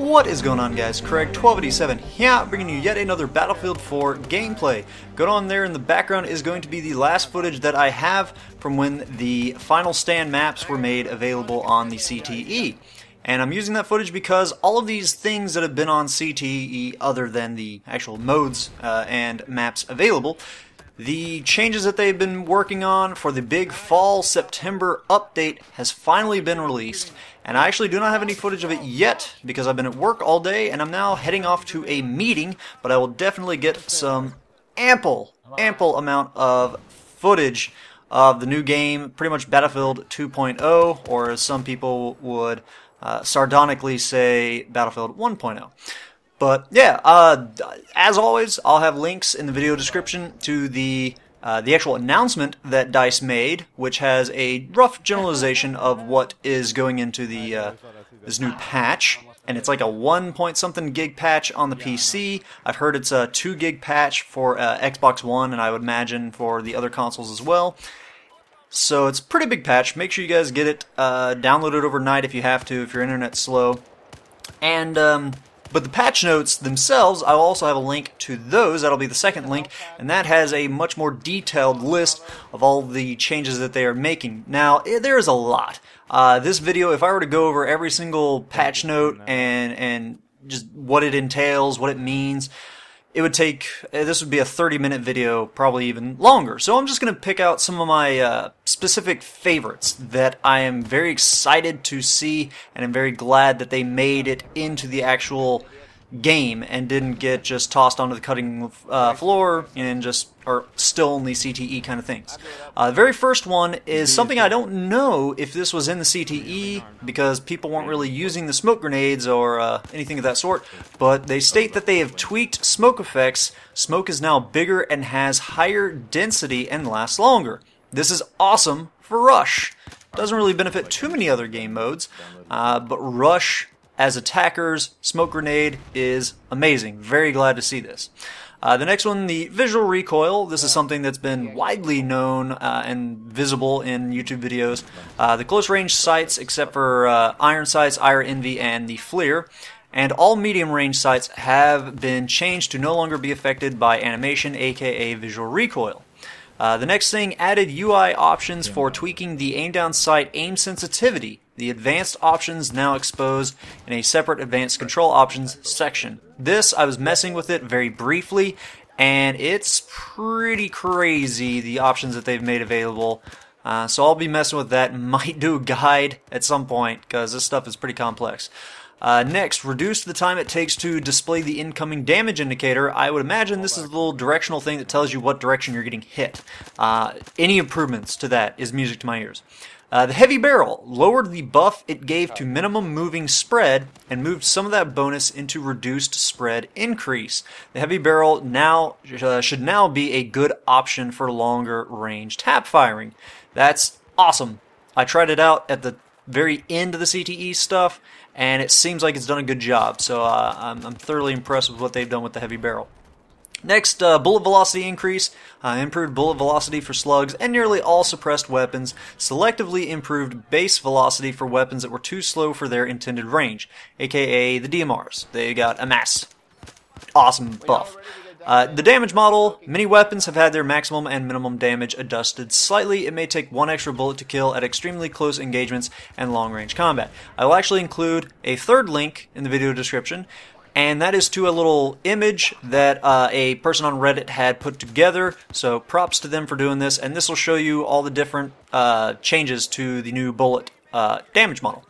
What is going on, guys? Craig 1287 here, bringing you yet another Battlefield 4 gameplay. Going on there in the background is going to be the last footage that I have from when the final stand maps were made available on the CTE. And I'm using that footage because all of these things that have been on CTE, other than the actual modes and maps available, the changes that they've been working on for the big fall September update has finally been released. And I actually do not have any footage of it yet because I've been at work all day and I'm now heading off to a meeting, but I will definitely get some ample amount of footage of the new game, pretty much Battlefield 2.0, or as some people would sardonically say, Battlefield 1.0. But yeah, as always, I'll have links in the video description to the actual announcement that DICE made, which has a rough generalization of what is going into the this new patch. And it's like a 1-point-something gig patch on the PC. I've heard it's a 2 gig patch for Xbox One, and I would imagine for the other consoles as well. So it's a pretty big patch. Make sure you guys get it. Download it overnight if you have to, if your internet's slow. And but the patch notes themselves, I'll also have a link to those. That'll be the second link, and that has a much more detailed list of all the changes that they are making. Now, there is a lot. This video, if I were to go over every single patch note and just what it entails, what it means, it would take, this would be a 30-minute video, probably even longer. So I'm just going to pick out some of my specific favorites that I am very excited to see, and I'm very glad that they made it into the actual game and didn't get just tossed onto the cutting floor and just are still only CTE kind of things. The very first one is something I don't know if this was in the CTE because people weren't really using the smoke grenades or anything of that sort, but they state that they have tweaked smoke effects. Smoke is now bigger and has higher density and lasts longer. This is awesome for Rush. Doesn't really benefit too many other game modes, but Rush as attackers, smoke grenade is amazing. Very glad to see this. The next one, the visual recoil. This is something that's been widely known and visible in YouTube videos. The close range sights, except for iron sights, Ire Envy, and the FLIR, and all medium range sights have been changed to no longer be affected by animation, aka visual recoil. The next thing, added UI options for tweaking the aim down sight aim sensitivity. The advanced options now exposed in a separate advanced control options section. This, I was messing with it very briefly, and it's pretty crazy, the options that they've made available. So I'll be messing with that. Might do a guide at some point, because this stuff is pretty complex. Next, reduce the time it takes to display the incoming damage indicator. I would imagine this is a little directional thing that tells you what direction you're getting hit. Any improvements to that is music to my ears. The heavy barrel lowered the buff it gave to minimum moving spread and moved some of that bonus into reduced spread increase. The heavy barrel now should now be a good option for longer range tap firing. That's awesome. I tried it out at the very end of the CTE stuff, and it seems like it's done a good job. So I'm thoroughly impressed with what they've done with the heavy barrel. Next, bullet velocity increase, improved bullet velocity for slugs and nearly all suppressed weapons, selectively improved base velocity for weapons that were too slow for their intended range, aka the DMRs. They got a mass. Awesome buff. The damage model, many weapons have had their maximum and minimum damage adjusted slightly. It may take one extra bullet to kill at extremely close engagements and long-range combat. I will actually include a third link in the video description, and that is to a little image that a person on Reddit had put together, so props to them for doing this, and this will show you all the different changes to the new bullet damage model.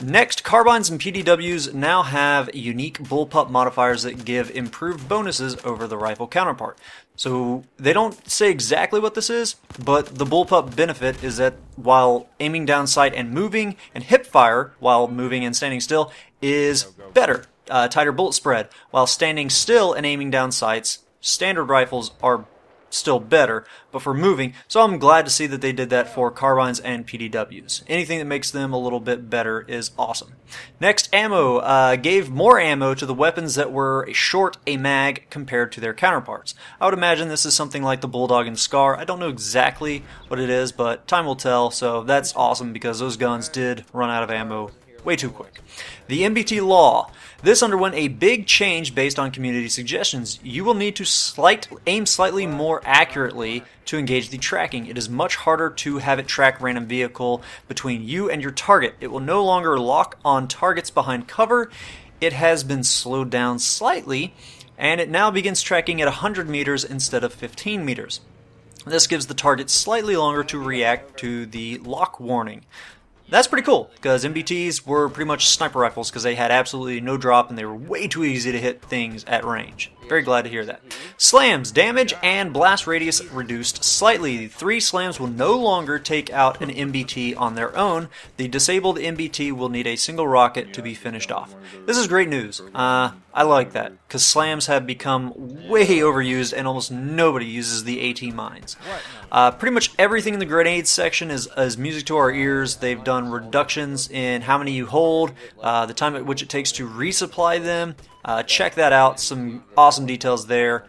Next, carbines and PDWs now have unique Bullpup modifiers that give improved bonuses over the rifle counterpart. So they don't say exactly what this is, but the Bullpup benefit is that while aiming down sight and moving, and hip fire while moving and standing still is better. Tighter bullet spread. While standing still and aiming down sights, standard rifles are still better, but for moving, so I'm glad to see that they did that for carbines and PDWs. Anything that makes them a little bit better is awesome. Next, ammo. Gave more ammo to the weapons that were short a mag compared to their counterparts. I would imagine this is something like the Bulldog and Scar. I don't know exactly what it is, but time will tell, so that's awesome because those guns did run out of ammo way too quick. The MBT Law. This underwent a big change based on community suggestions. You will need to aim slightly more accurately to engage the tracking. It is much harder to have it track random vehicle between you and your target. It will no longer lock on targets behind cover. It has been slowed down slightly, and it now begins tracking at 100 meters instead of 15 meters. This gives the target slightly longer to react to the lock warning. That's pretty cool, because MBTs were pretty much sniper rifles because they had absolutely no drop and they were way too easy to hit things at range. Very glad to hear that. Slams, damage and blast radius reduced slightly. 3 slams will no longer take out an MBT on their own. The disabled MBT will need a single rocket to be finished off. This is great news. I like that, because slams have become way overused and almost nobody uses the AT mines. Pretty much everything in the grenade section is music to our ears. They've done reductions in how many you hold, the time at which it takes to resupply them. Check that out, some awesome details there.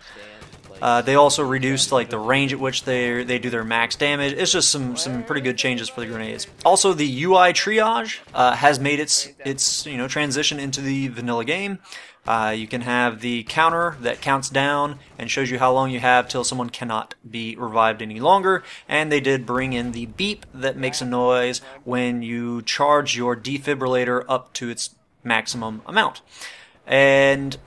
They also reduced like the range at which they do their max damage. It's just some pretty good changes for the grenades. Also, the UI triage has made its transition into the vanilla game. You can have the counter that counts down and shows you how long you have till someone cannot be revived any longer. And they did bring in the beep that makes a noise when you charge your defibrillator up to its maximum amount. And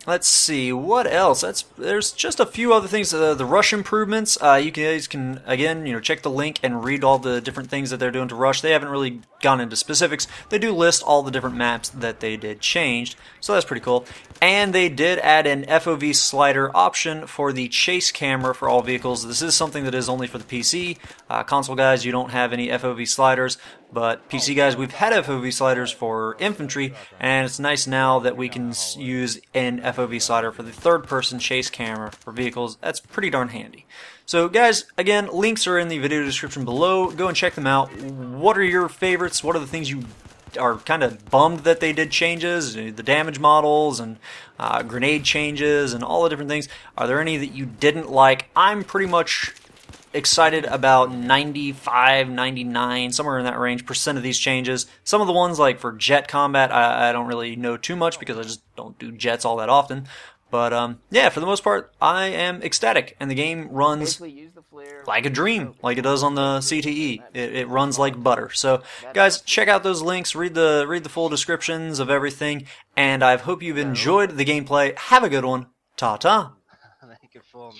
let's see, what else? There's just a few other things. The rush improvements, you guys can, again, check the link and read all the different things that they're doing to rush. They haven't really gone into specifics. They do list all the different maps that they did change, so that's pretty cool. And they did add an FOV slider option for the chase camera for all vehicles. This is something that is only for the PC. Console guys, you don't have any FOV sliders, but PC guys, we've had FOV sliders for infantry, and it's nice now that we can use an FOV slider for the third-person chase camera for vehicles. That's pretty darn handy. So guys, again, links are in the video description below. Go and check them out. What are your favorites? What are the things you are kind of bummed that they did changes? The damage models and grenade changes and all the different things. Are there any that you didn't like? I'm pretty much excited about 95, 99, somewhere in that range % of these changes. Some of the ones like for jet combat, I don't really know too much because I just don't do jets all that often. But yeah, for the most part, I am ecstatic, and the game runs like a dream, like it does on the CTE. It runs like butter. So, guys, check out those links, read the full descriptions of everything, and I hope you've enjoyed the gameplay. Have a good one. Ta-ta. Thank you for me.